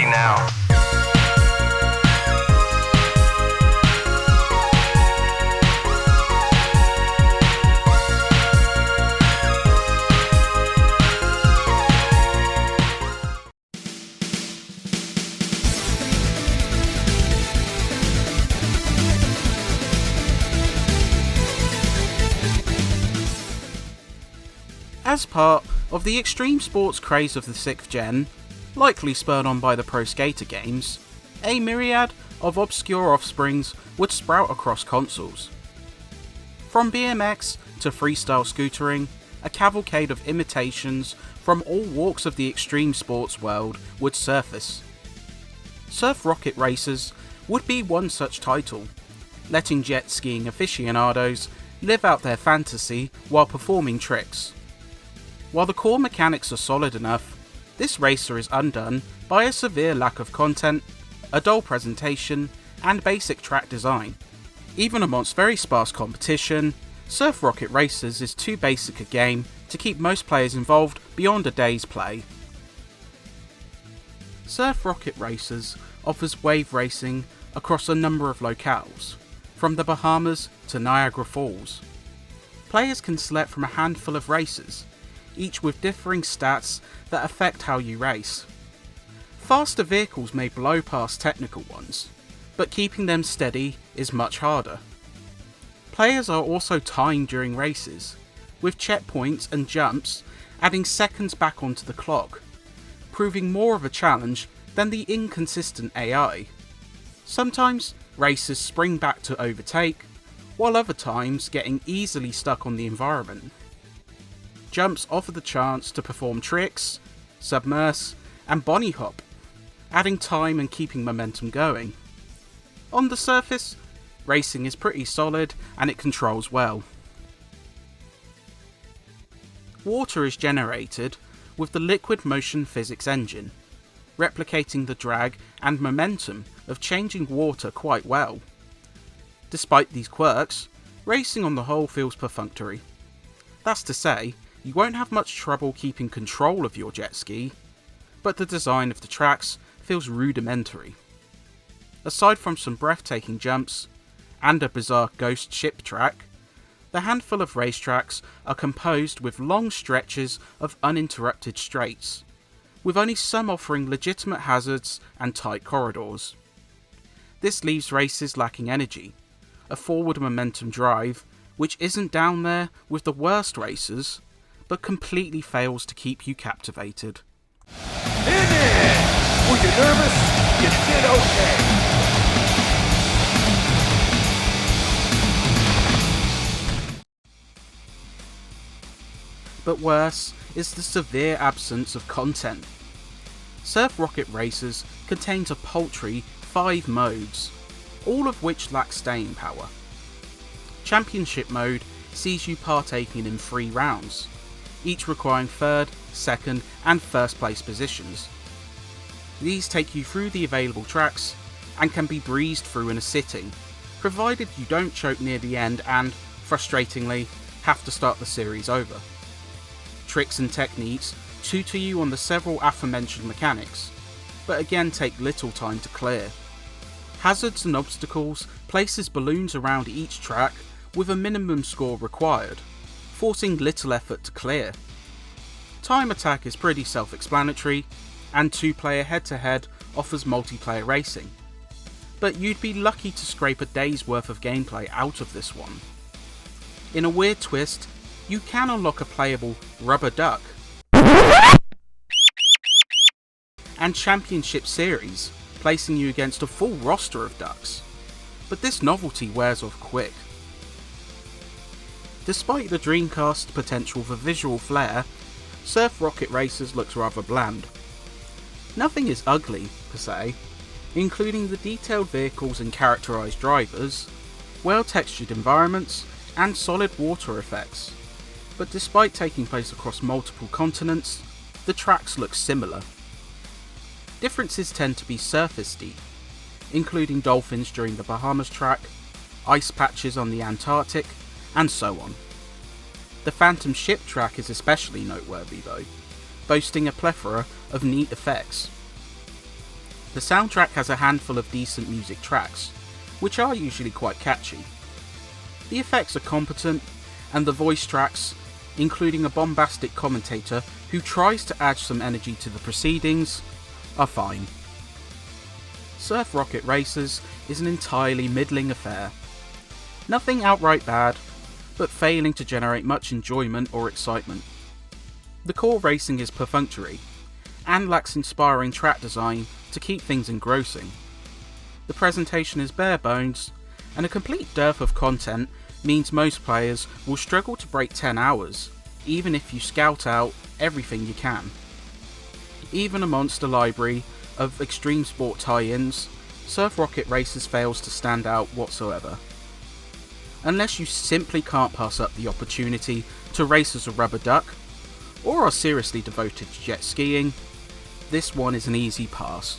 ready now. As part of the extreme sports craze of the 6th gen, likely spurred on by the Pro Skater games, a myriad of obscure offsprings would sprout across consoles. From BMX to freestyle scootering, a cavalcade of imitations from all walks of the extreme sports world would surface. Surf Rocket Racers would be one such title, letting jet skiing aficionados live out their fantasy while performing tricks. While the core mechanics are solid enough, this racer is undone by a severe lack of content, a dull presentation, and basic track design. Even amongst very sparse competition, Surf Rocket Racers is too basic a game to keep most players involved beyond a day's play. Surf Rocket Racers offers wave racing across a number of locales, from the Bahamas to Niagara Falls. Players can select from a handful of races, each with differing stats that affect how you race. Faster vehicles may blow past technical ones, but keeping them steady is much harder. Players are also timed during races, with checkpoints and jumps adding seconds back onto the clock, proving more of a challenge than the inconsistent AI. Sometimes racers spring back to overtake, while other times getting easily stuck on the environment. Jumps offer the chance to perform tricks, submerse, and bunny hop, adding time and keeping momentum going. On the surface, racing is pretty solid and it controls well. Water is generated with the Liquid Motion Physics engine, replicating the drag and momentum of changing water quite well. Despite these quirks, racing on the whole feels perfunctory. That's to say, you won't have much trouble keeping control of your jet ski, but the design of the tracks feels rudimentary. Aside from some breathtaking jumps, and a bizarre ghost ship track, the handful of racetracks are composed with long stretches of uninterrupted straights, with only some offering legitimate hazards and tight corridors. This leaves races lacking energy, a forward momentum drive which isn't down there with the worst racers, but completely fails to keep you captivated. In it! Were you nervous? You did okay. But worse is the severe absence of content. Surf Rocket Racers contains a paltry 5 modes, all of which lack staying power. Championship mode sees you partaking in 3 rounds, each requiring 3rd, 2nd and 1st place positions. These take you through the available tracks and can be breezed through in a sitting, provided you don't choke near the end and, frustratingly, have to start the series over. Tricks and techniques tutor you on the several aforementioned mechanics, but again take little time to clear. Hazards and obstacles places balloons around each track with a minimum score required, forcing little effort to clear. Time attack is pretty self-explanatory, and 2-player head-to-head offers multiplayer racing, but you'd be lucky to scrape a day's worth of gameplay out of this one. In a weird twist, you can unlock a playable Rubber Duck and Championship Series, placing you against a full roster of ducks, but this novelty wears off quick. Despite the Dreamcast potential for visual flair, Surf Rocket Racers looks rather bland. Nothing is ugly, per se, including the detailed vehicles and characterised drivers, well-textured environments, and solid water effects. But despite taking place across multiple continents, the tracks look similar. Differences tend to be surface deep, including dolphins during the Bahamas track, ice patches on the Antarctic, and so on. The Phantom Ship track is especially noteworthy though, boasting a plethora of neat effects. The soundtrack has a handful of decent music tracks, which are usually quite catchy. The effects are competent, and the voice tracks, including a bombastic commentator who tries to add some energy to the proceedings, are fine. Surf Rocket Racers is an entirely middling affair. Nothing outright bad, but failing to generate much enjoyment or excitement. The core racing is perfunctory, and lacks inspiring track design to keep things engrossing. The presentation is bare bones, and a complete dearth of content means most players will struggle to break 10 hours, even if you scout out everything you can. Even amongst a library of extreme sport tie-ins, Surf Rocket Racers fails to stand out whatsoever. Unless you simply can't pass up the opportunity to race as a rubber duck, or are seriously devoted to jet skiing, this one is an easy pass.